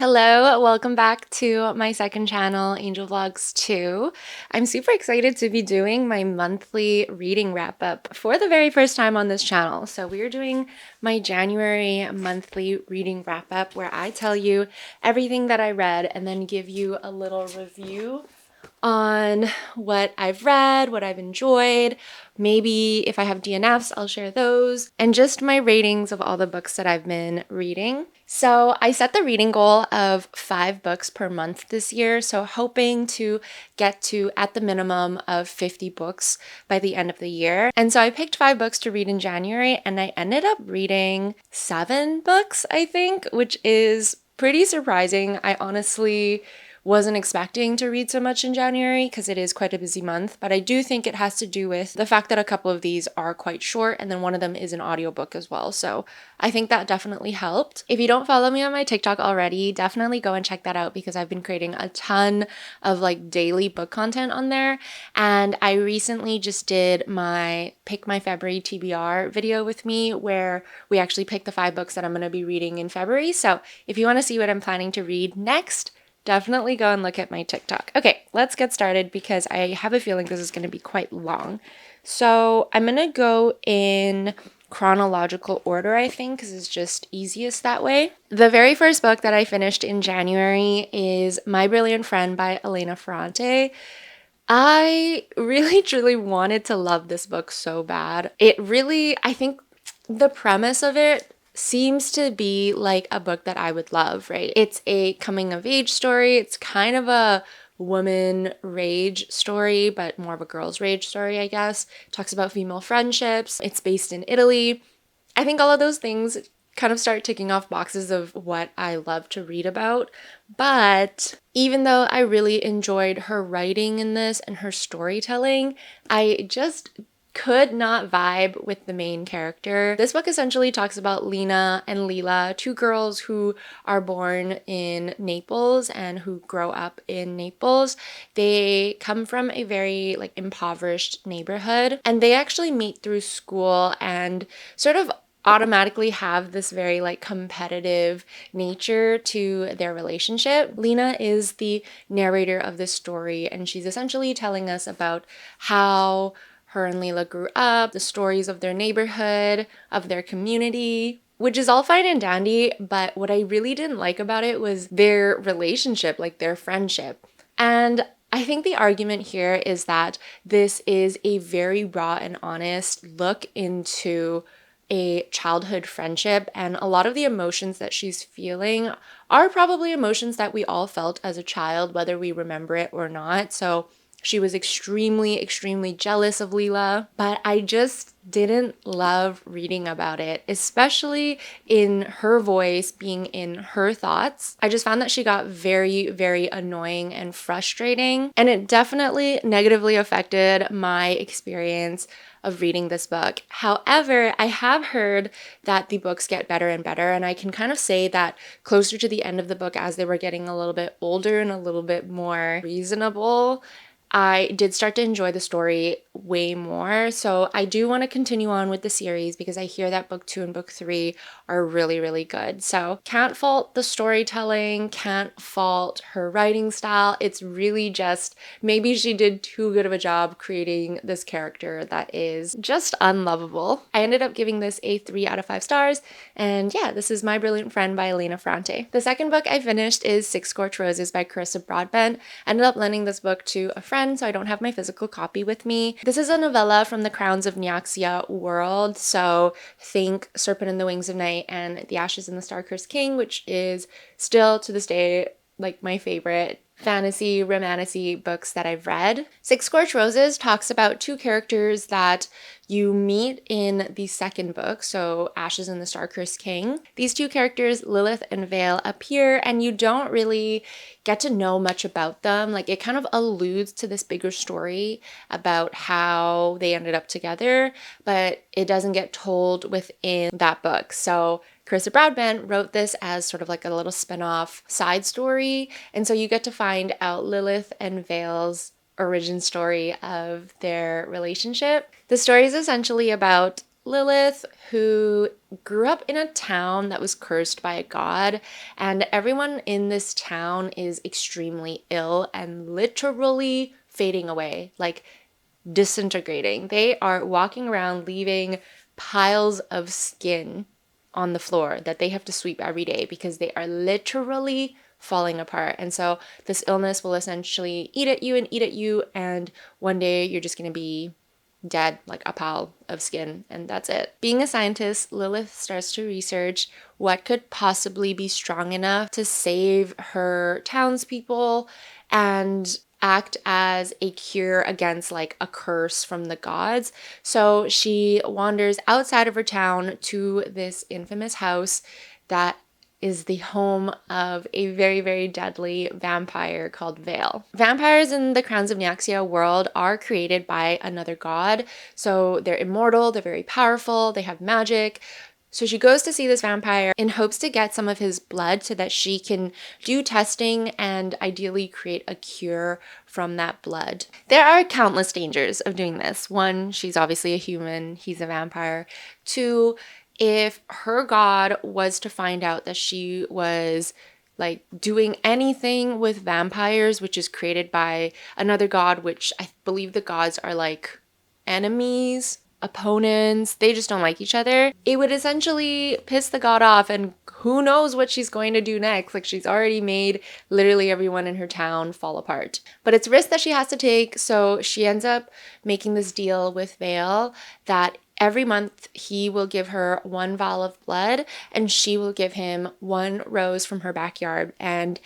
Hello, welcome back to my second channel, Angel Vlogs 2. I'm super excited to be doing my monthly reading wrap up for the very first time on this channel. So we're doing my January monthly reading wrap up where I tell you everything that I read and then give you a little review on what I've read, what I've enjoyed. Maybe if I have DNFs, I'll share those, and just my ratings of all the books that I've been reading. So I set the reading goal of 5 books per month this year, so hoping to get to at the minimum of 50 books by the end of the year. And so I picked 5 books to read in January, and I ended up reading 7 books, I think, which is pretty surprising. I honestly wasn't expecting to read so much in January because it is quite a busy month, but I do think it has to do with the fact that a couple of these are quite short and then one of them is an audiobook as well. So I think that definitely helped. If you don't follow me on my TikTok already, definitely go and check that out because I've been creating a ton of like daily book content on there. And I recently just did my Pick My February TBR video with me where we actually picked the 5 books that I'm going to be reading in February. So if you want to see what I'm planning to read next, definitely go and look at my TikTok. Okay, let's get started because I have a feeling this is going to be quite long. So I'm going to go in chronological order, I think, because it's just easiest that way. The very first book that I finished in January is My Brilliant Friend by Elena Ferrante. I really truly wanted to love this book so bad. I think the premise of it seems to be like a book that I would love, right? It's a coming of age story. It's kind of a woman rage story, but more of a girl's rage story, I guess. It talks about female friendships. It's based in Italy. I think all of those things kind of start ticking off boxes of what I love to read about. But even though I really enjoyed her writing in this and her storytelling, I just could not vibe with the main character. This book essentially talks about Lena and Lila, 2 girls who are born in Naples and who grow up in Naples. They come from a very like impoverished neighborhood and they actually meet through school and sort of automatically have this very like competitive nature to their relationship. Lena is the narrator of this story and she's essentially telling us about how her and Leela grew up, the stories of their neighborhood, of their community, which is all fine and dandy, but what I really didn't like about it was their relationship, like their friendship. And I think the argument here is that this is a very raw and honest look into a childhood friendship, and a lot of the emotions that she's feeling are probably emotions that we all felt as a child, whether we remember it or not. So she was extremely, extremely jealous of Leela, but I just didn't love reading about it, especially in her voice, being in her thoughts. I just found that she got very, very annoying and frustrating, and it definitely negatively affected my experience of reading this book. However, I have heard that the books get better and better, and I can kind of say that closer to the end of the book, as they were getting a little bit older and a little bit more reasonable, I did start to enjoy the story way more. So I do want to continue on with the series because I hear that book 2 and book 3 are really, really good. So can't fault the storytelling, can't fault her writing style. It's really just maybe she did too good of a job creating this character that is just unlovable. I ended up giving this a 3 out of 5 stars. And yeah, this is My Brilliant Friend by Elena Ferrante. The second book I finished is Six Scorched Roses by Carissa Broadbent. I ended up lending this book to a friend, so I don't have my physical copy with me. This is a novella from the Crowns of Nyaxia world, so think Serpent and the Wings of Night and The Ashes and the Star-Cursed King, which is still to this day like my favorite fantasy romantasy books that I've read. Six Scorched Roses talks about 2 characters that you meet in the second book, so Ashes and the Star-Cursed King. These 2 characters, Lilith and Vale, appear and you don't really get to know much about them. Like it kind of alludes to this bigger story about how they ended up together, but it doesn't get told within that book. So Carissa Broadbent wrote this as sort of like a little spin-off side story, and so you get to find out Lilith and Vale's origin story of their relationship. The story is essentially about Lilith, who grew up in a town that was cursed by a god, and everyone in this town is extremely ill and literally fading away, like disintegrating. They are walking around leaving piles of skin on the floor that they have to sweep every day because they are literally falling apart. And so this illness will essentially eat at you, and one day you're just going to be dead, like a pile of skin, and that's it. Being a scientist, Lilith starts to research what could possibly be strong enough to save her townspeople and act as a cure against like a curse from the gods. So she wanders outside of her town to this infamous house that is the home of a very, very deadly vampire called Vale. Vampires in the Crowns of Nyaxia world are created by another god. So they're immortal, they're very powerful, they have magic. So she goes to see this vampire in hopes to get some of his blood so that she can do testing and ideally create a cure from that blood. There are countless dangers of doing this. One, she's obviously a human, he's a vampire. Two, if her god was to find out that she was like doing anything with vampires, which is created by another god, which I believe the gods are like enemies, opponents, they just don't like each other, it would essentially piss the god off, and who knows what she's going to do next. Like, she's already made literally everyone in her town fall apart. But it's a risk that she has to take, so she ends up making this deal with Vale that every month he will give her one vial of blood and she will give him one rose from her backyard. And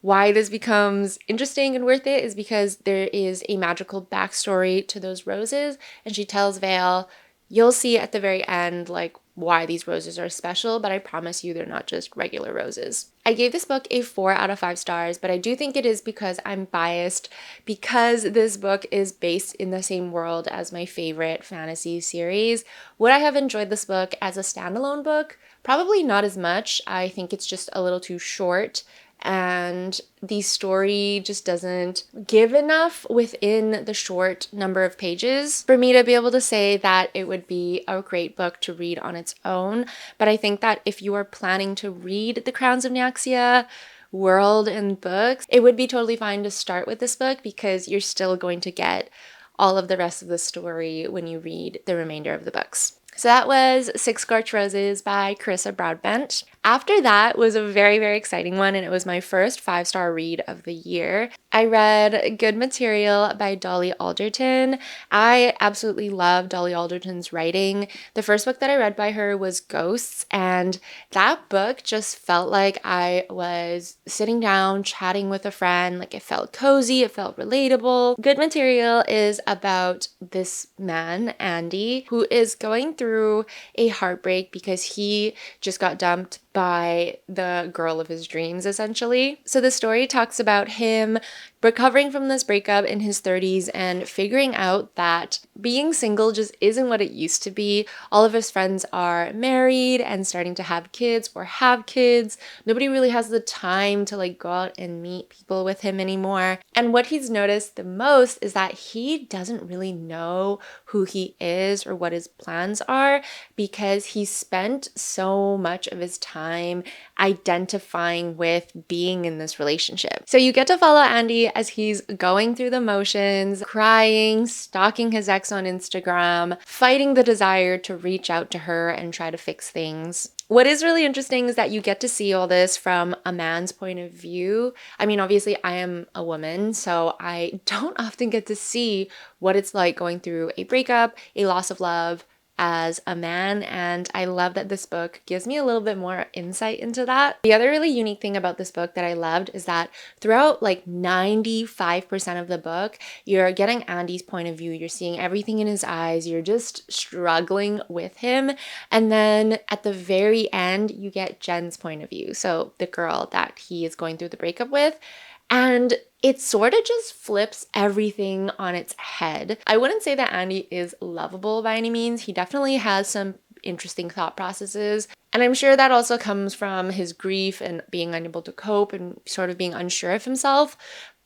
why this becomes interesting and worth it is because there is a magical backstory to those roses, and she tells Vale, you'll see at the very end like why these roses are special, but I promise you they're not just regular roses. I gave this book a 4 out of 5 stars, but I do think it is because I'm biased, because this book is based in the same world as my favorite fantasy series. Would I have enjoyed this book as a standalone book? Probably not as much. I think it's just a little too short, and the story just doesn't give enough within the short number of pages for me to be able to say that it would be a great book to read on its own. But I think that if you are planning to read the Crowns of Nyaxia world and books, it would be totally fine to start with this book because you're still going to get all of the rest of the story when you read the remainder of the books. So that was Six Scorched Roses by Carissa Broadbent. After that was a very, very exciting one, and it was my first 5-star read of the year. I read Good Material by Dolly Alderton. I absolutely love Dolly Alderton's writing. The first book that I read by her was Ghosts, and that book just felt like I was sitting down chatting with a friend. Like, it felt cozy, it felt relatable. Good Material is about this man, Andy, who is going through a heartbreak because he just got dumped by the girl of his dreams, essentially. So the story talks about him recovering from this breakup in his 30s and figuring out that being single just isn't what it used to be. All of his friends are married and starting to have kids or have kids. Nobody really has the time to like go out and meet people with him anymore. And what he's noticed the most is that he doesn't really know who he is or what his plans are because he spent so much of his time identifying with being in this relationship. So you get to follow Andy as he's going through the motions, crying, stalking his ex on Instagram, fighting the desire to reach out to her and try to fix things. What is really interesting is that you get to see all this from a man's point of view. I mean, obviously I am a woman, so I don't often get to see what it's like going through a breakup, a loss of love, as a man, and I love that this book gives me a little bit more insight into that. The other really unique thing about this book that I loved is that throughout like 95% of the book, you're getting Andy's point of view, you're seeing everything in his eyes, you're just struggling with him, and then at the very end, you get Jen's point of view, so the girl that he is going through the breakup with, and it sort of just flips everything on its head. I wouldn't say that Andy is lovable by any means. He definitely has some interesting thought processes. And I'm sure that also comes from his grief and being unable to cope and sort of being unsure of himself.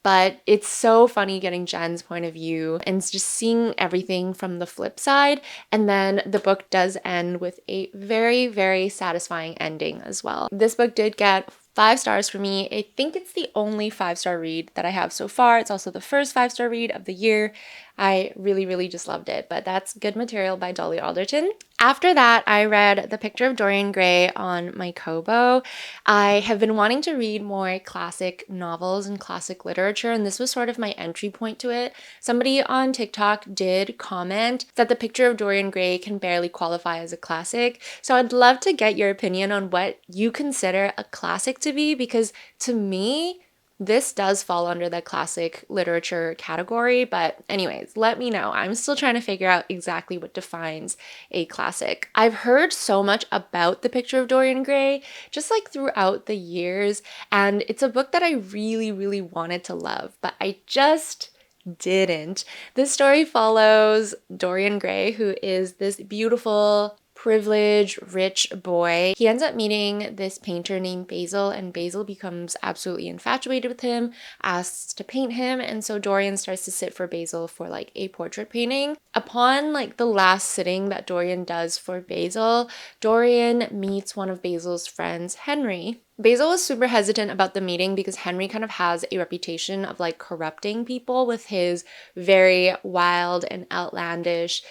But it's so funny getting Jen's point of view and just seeing everything from the flip side. And then the book does end with a very, very satisfying ending as well. This book did get 5 stars for me. I think it's the only 5-star read that I have so far. It's also the first 5-star read of the year. I really, really just loved it. But that's Good Material by Dolly Alderton. After that, I read The Picture of Dorian Gray on my Kobo. I have been wanting to read more classic novels and classic literature, and this was sort of my entry point to it. Somebody on TikTok did comment that The Picture of Dorian Gray can barely qualify as a classic. So I'd love to get your opinion on what you consider a classic to be, because to me, this does fall under the classic literature category, but anyways, let me know. I'm still trying to figure out exactly what defines a classic. I've heard so much about The Picture of Dorian Gray, just like throughout the years, and it's a book that I really, really wanted to love, but I just didn't. This story follows Dorian Gray, who is this beautiful, privileged, rich boy. He ends up meeting this painter named Basil, and Basil becomes absolutely infatuated with him, asks to paint him, and so Dorian starts to sit for Basil for like a portrait painting. Upon like the last sitting that Dorian does for Basil, Dorian meets one of Basil's friends, Henry. Basil was super hesitant about the meeting because Henry kind of has a reputation of like corrupting people with his very wild and outlandish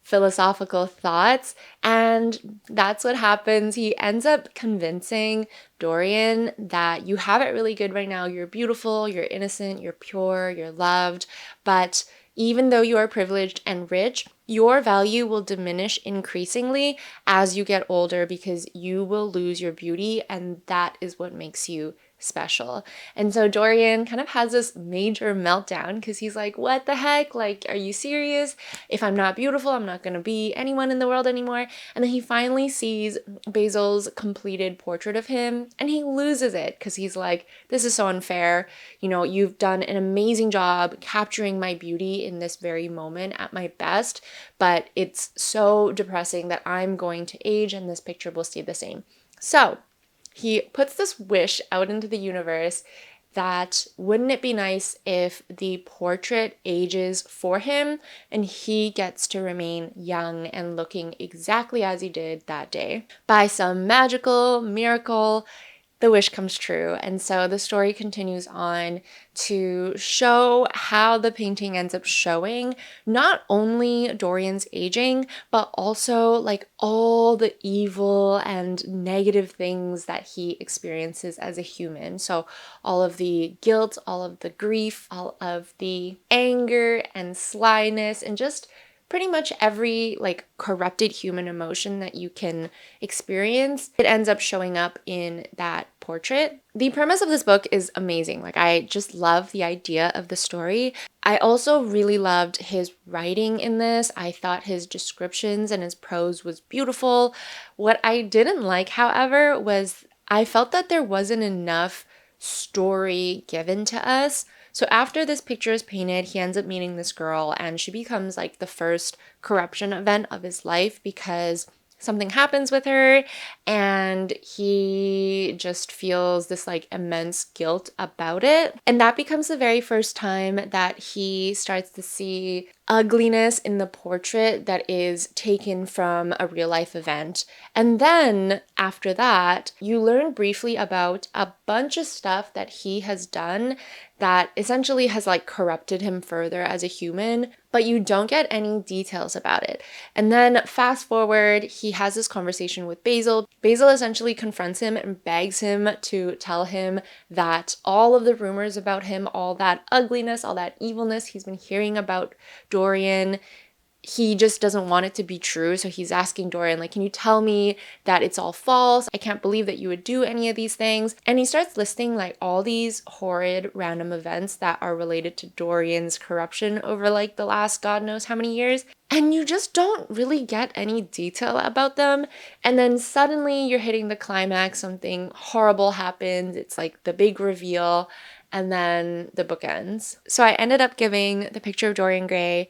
philosophical thoughts, and that's what happens. He ends up convincing Dorian that you have it really good right now. You're beautiful, you're innocent, you're pure, you're loved, but even though you are privileged and rich, your value will diminish increasingly as you get older because you will lose your beauty, and that is what makes you special. And so Dorian kind of has this major meltdown because he's like, what the heck? Like, are you serious? If I'm not beautiful, I'm not going to be anyone in the world anymore. And then he finally sees Basil's completed portrait of him and he loses it because he's like, this is so unfair. You know, you've done an amazing job capturing my beauty in this very moment at my best, but it's so depressing that I'm going to age and this picture will stay the same. So he puts this wish out into the universe that wouldn't it be nice if the portrait ages for him and he gets to remain young and looking exactly as he did that day. By some magical miracle, the wish comes true. And so the story continues on to show how the painting ends up showing not only Dorian's aging, but also like all the evil and negative things that he experiences as a human. So all of the guilt, all of the grief, all of the anger and slyness, and just pretty much every like corrupted human emotion that you can experience, it ends up showing up in that portrait. The premise of this book is amazing. Like, I just love the idea of the story. I also really loved his writing in this. I thought his descriptions and his prose was beautiful. What I didn't like, however, was I felt that there wasn't enough story given to us. So after this picture is painted, he ends up meeting this girl and she becomes like the first corruption event of his life because something happens with her and he just feels this like immense guilt about it. And that becomes the very first time that he starts to see ugliness in the portrait that is taken from a real life event. And then after that, you learn briefly about a bunch of stuff that he has done that essentially has like corrupted him further as a human, but you don't get any details about it. And then fast forward, he has this conversation with Basil. Basil essentially confronts him and begs him to tell him that all of the rumors about him, all that ugliness, all that evilness he's been hearing about Dorian, he just doesn't want it to be true. So he's asking Dorian, like, can you tell me that it's all false? I can't believe that you would do any of these things. And he starts listing like all these horrid random events that are related to Dorian's corruption over like the last God knows how many years. And you just don't really get any detail about them. And then suddenly you're hitting the climax, something horrible happens. It's like the big reveal, and then the book ends. So I ended up giving The Picture of Dorian Gray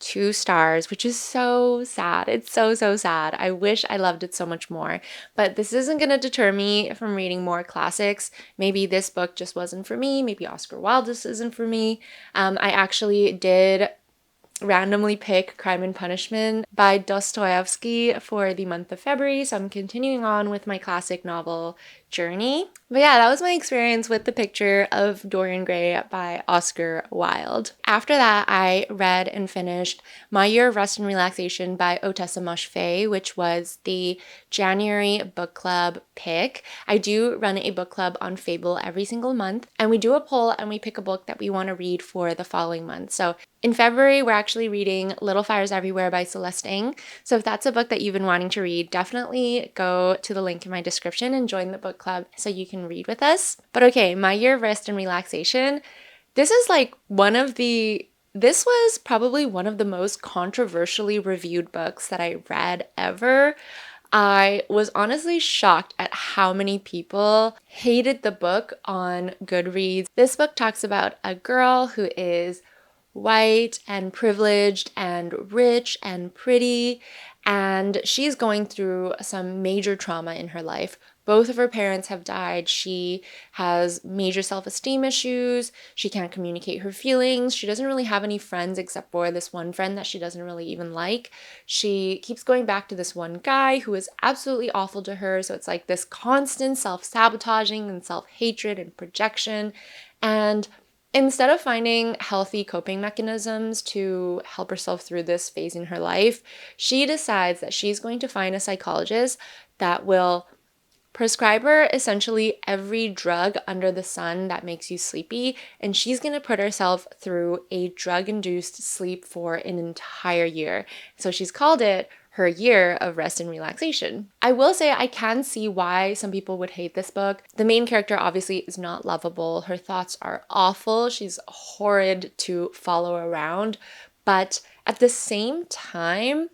2 stars, which is so sad. It's so, so sad. I wish I loved it so much more. But this isn't going to deter me from reading more classics. Maybe this book just wasn't for me. Maybe Oscar Wilde just isn't for me. I actually did randomly pick Crime and Punishment by Dostoevsky for the month of February, so I'm continuing on with my classic novel journey. But yeah, that was my experience with The Picture of Dorian Gray by Oscar Wilde. After that, I read and finished My Year of Rest and Relaxation by Ottessa Moshfegh, which was the January book club pick. I do run a book club on Fable every single month, and we do a poll and we pick a book that we want to read for the following month. So in February, we're actually reading Little Fires Everywhere by Celeste Ng. So if that's a book that you've been wanting to read, definitely go to the link in my description and join the book club so you can read with us. But okay, My Year of Rest and Relaxation. This is like this was probably one of the most controversially reviewed books that I read ever. I was honestly shocked at how many people hated the book on Goodreads. This book talks about a girl who is white and privileged and rich and pretty, and she's going through some major trauma in her life. Both of her parents have died. She has major self-esteem issues. She can't communicate her feelings. She doesn't really have any friends except for this one friend that she doesn't really even like. She keeps going back to this one guy who is absolutely awful to her. So it's like this constant self-sabotaging and self-hatred and projection. And instead of finding healthy coping mechanisms to help herself through this phase in her life, she decides that she's going to find a psychologist that will prescribe her essentially every drug under the sun that makes you sleepy, and she's going to put herself through a drug-induced sleep for an entire year. So she's called it her year of rest and relaxation. I will say I can see why some people would hate this book. The main character obviously is not lovable. Her thoughts are awful. She's horrid to follow around. But at the same time,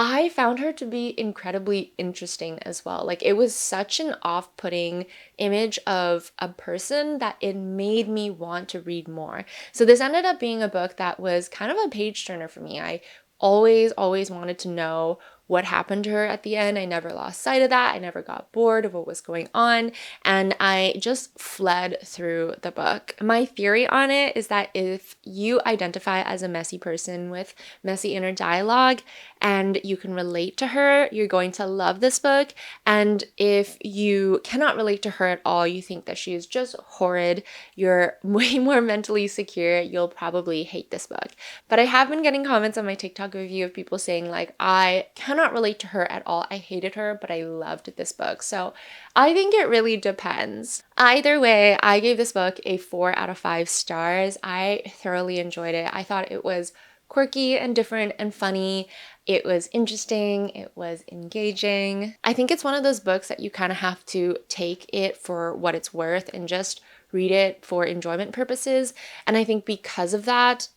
I found her to be incredibly interesting as well. Like, it was such an off-putting image of a person that it made me want to read more. So this ended up being a book that was kind of a page turner for me. I always wanted to know what happened to her at the end. I never lost sight of that. I never got bored of what was going on, and I just fled through the book. My theory on it is that if you identify as a messy person with messy inner dialogue and you can relate to her, you're going to love this book. And if you cannot relate to her at all, you think that she is just horrid, you're way more mentally secure, you'll probably hate this book. But I have been getting comments on my TikTok review of people saying like, I cannot relate to her at all. I hated her, but I loved this book. So I think it really depends. Either way, I gave this book a 4 out of 5 stars. I thoroughly enjoyed it. I thought it was quirky and different and funny. It was interesting. It was engaging. I think it's one of those books that you kind of have to take it for what it's worth and just read it for enjoyment purposes. And I think because of that,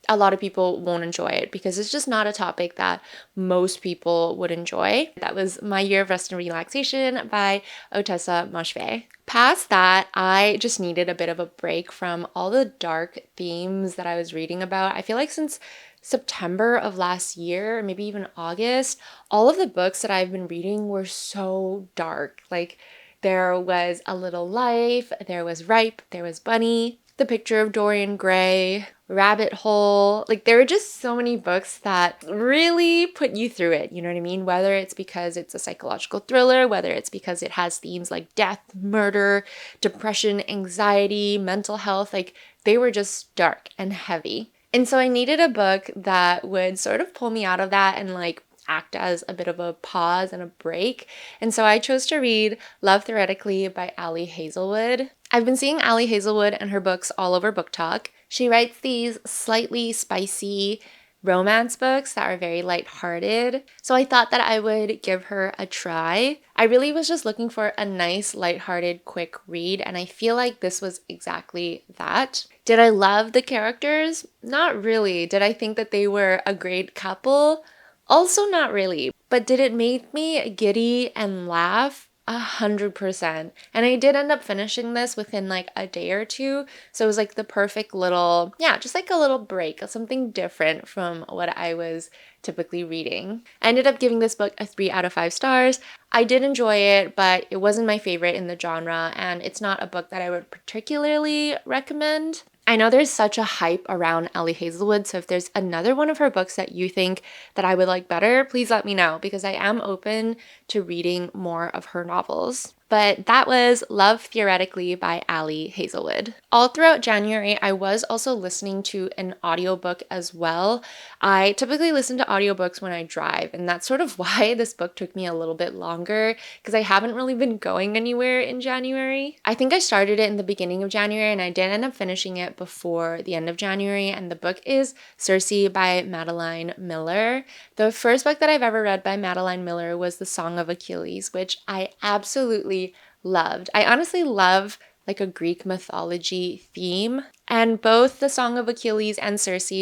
a lot of people won't enjoy it because it's just not a topic that most people would enjoy. That was My Year of Rest and Relaxation by Ottessa Moshfegh. Past that, I just needed a bit of a break from all the dark themes that I was reading about. I feel like since September of last year, maybe even August, all of the books that I've been reading were so dark. Like, there was A Little Life, there was Ripe, there was Bunny, The Picture of Dorian Gray, Rabbit Hole. Like, there were just so many books that really put you through it, you know what I mean? Whether it's because it's a psychological thriller, whether it's because it has themes like death, murder, depression, anxiety, mental health, like they were just dark and heavy. And so I needed a book that would sort of pull me out of that and like act as a bit of a pause and a break. And so I chose to read Love Theoretically by Ali Hazelwood. I've been seeing Ali Hazelwood and her books all over BookTok. She writes these slightly spicy romance books that are very lighthearted. So I thought that I would give her a try. I really was just looking for a nice, lighthearted, quick read, and I feel like this was exactly that. Did I love the characters? Not really. Did I think that they were a great couple? Also not really. But did it make me giddy and laugh? 100%. And I did end up finishing this within like a day or two. So it was like the perfect little, yeah, just like a little break, something different from what I was typically reading. I ended up giving this book a 3 out of 5 stars. I did enjoy it, but it wasn't my favorite in the genre, and it's not a book that I would particularly recommend. I know there's such a hype around Ellie Hazelwood, so if there's another one of her books that you think that I would like better, please let me know because I am open to reading more of her novels. But that was Love Theoretically by Ali Hazelwood. All throughout January, I was also listening to an audiobook as well. I typically listen to audiobooks when I drive, and that's sort of why this book took me a little bit longer because I haven't really been going anywhere in January. I think I started it in the beginning of January and I did end up finishing it before the end of January, and the book is Circe by Madeline Miller. The first book that I've ever read by Madeline Miller was The Song of Achilles, which I absolutely loved. I honestly love like a Greek mythology theme, and both The Song of Achilles and Circe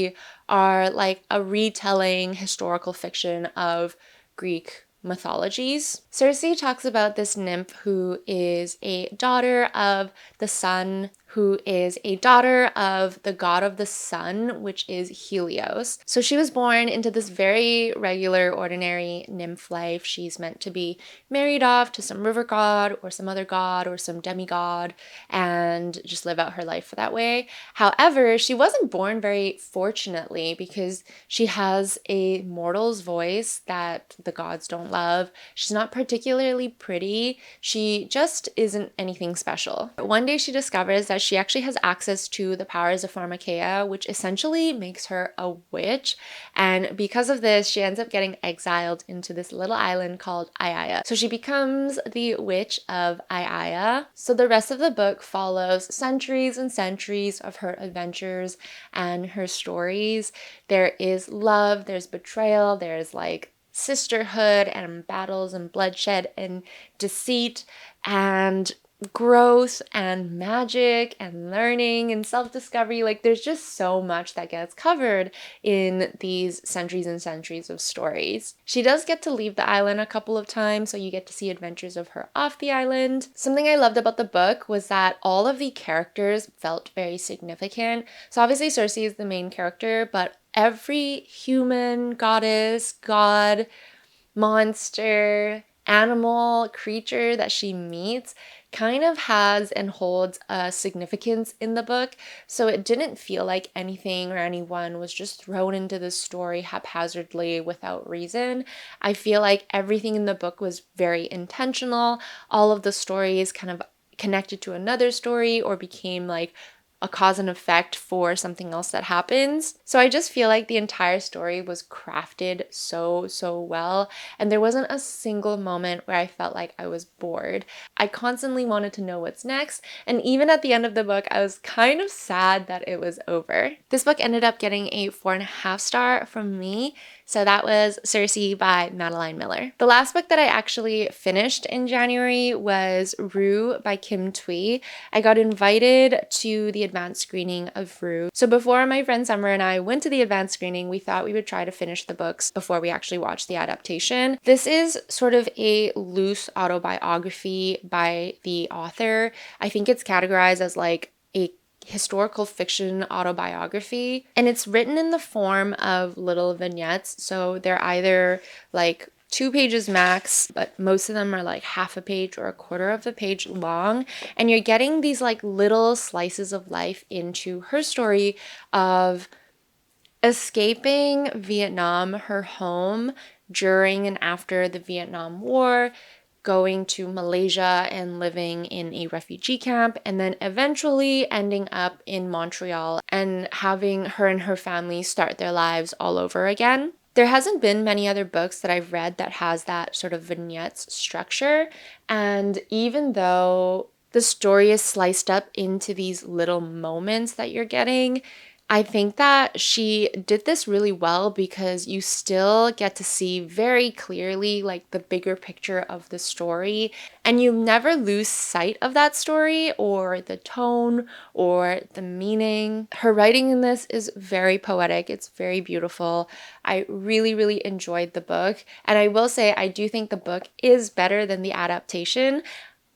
are like a retelling historical fiction of Greek mythologies. Circe talks about this nymph who is a daughter of the sun, who is a daughter of the god of the sun, which is Helios. So she was born into this very regular, ordinary nymph life. She's meant to be married off to some river god or some other god or some demigod and just live out her life that way. However, she wasn't born very fortunately because she has a mortal's voice that the gods don't love. She's not particularly pretty. She just isn't anything special. One day she discovers that she actually has access to the powers of Pharmakeia, which essentially makes her a witch. And because of this, she ends up getting exiled into this little island called Aiaia. So she becomes the witch of Aiaia. So the rest of the book follows centuries and centuries of her adventures and her stories. There is love, there's betrayal, there's like sisterhood and battles and bloodshed and deceit and growth and magic and learning and self-discovery. Like there's just so much that gets covered in these centuries and centuries of stories. She does get to leave the island a couple of times, so you get to see adventures of her off the island. Something I loved about the book was that all of the characters felt very significant. So obviously Circe is the main character, but every human, goddess, god, monster, animal, creature that she meets kind of has and holds a significance in the book. So it didn't feel like anything or anyone was just thrown into this story haphazardly without reason. I feel like everything in the book was very intentional. All of the stories kind of connected to another story or became like a cause and effect for something else that happens. So I just feel like the entire story was crafted so well, and there wasn't a single moment where I felt like I was bored. I constantly wanted to know what's next, and even at the end of the book, I was kind of sad that it was over. This book ended up getting a 4.5 star from me, so that was Circe by Madeline Miller. The last book that I actually finished in January was Rue by Kim Thuy. I got invited to the advanced screening of Rue. So before my friend Summer and I went to the advanced screening, we thought we would try to finish the books before we actually watched the adaptation. This is sort of a loose autobiography by the author. I think it's categorized as like a historical fiction autobiography, and it's written in the form of little vignettes. So they're either like 2 pages max, but most of them are like half a page or a quarter of a page long. And you're getting these like little slices of life into her story of escaping Vietnam, her home during and after the Vietnam War, going to Malaysia and living in a refugee camp, and then eventually ending up in Montreal and having her and her family start their lives all over again. There hasn't been many other books that I've read that has that sort of vignettes structure, and even though the story is sliced up into these little moments that you're getting, I think that she did this really well because you still get to see very clearly like the bigger picture of the story, and you never lose sight of that story or the tone or the meaning. Her writing in this is very poetic. It's very beautiful. I really, really enjoyed the book. And I will say, I do think the book is better than the adaptation.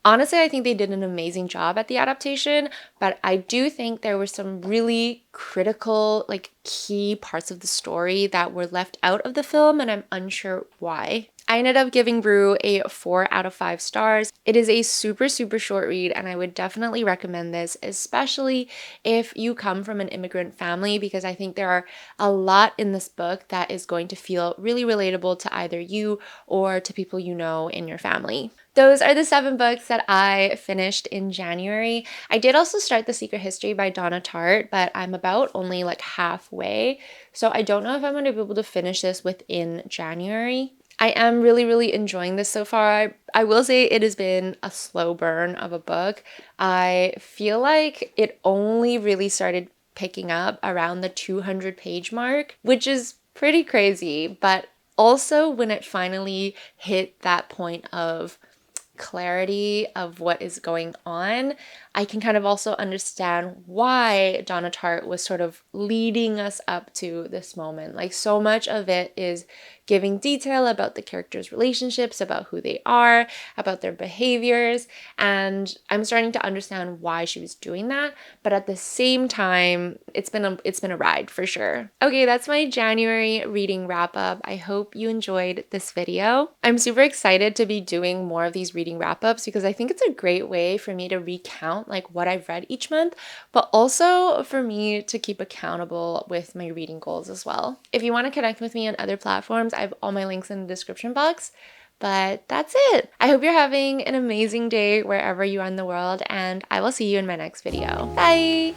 Honestly, I think they did an amazing job at the adaptation, but I do think there were some really critical, like key parts of the story that were left out of the film, and I'm unsure why. I ended up giving Brew a 4 out of 5 stars. It is a super, super short read, and I would definitely recommend this, especially if you come from an immigrant family, because I think there are a lot in this book that is going to feel really relatable to either you or to people you know in your family. Those are the 7 books that I finished in January. I did also start The Secret History by Donna Tartt, but I'm about only like halfway. So I don't know if I'm going to be able to finish this within January. I am really, really enjoying this so far. I will say it has been a slow burn of a book. I feel like it only really started picking up around the 200-page mark, which is pretty crazy. But also when it finally hit that point of clarity of what is going on, I can kind of also understand why Donna Tartt was sort of leading us up to this moment. Like, so much of it is giving detail about the characters' relationships, about who they are, about their behaviors, and I'm starting to understand why she was doing that. But at the same time, it's been a ride for sure. Okay, that's my January reading wrap up. I hope you enjoyed this video. I'm super excited to be doing more of these reading wrap ups because I think it's a great way for me to recount like what I've read each month, but also for me to keep accountable with my reading goals as well. If you want to connect with me on other platforms, I have all my links in the description box. But that's it. I hope you're having an amazing day wherever you are in the world, and I will see you in my next video. Bye!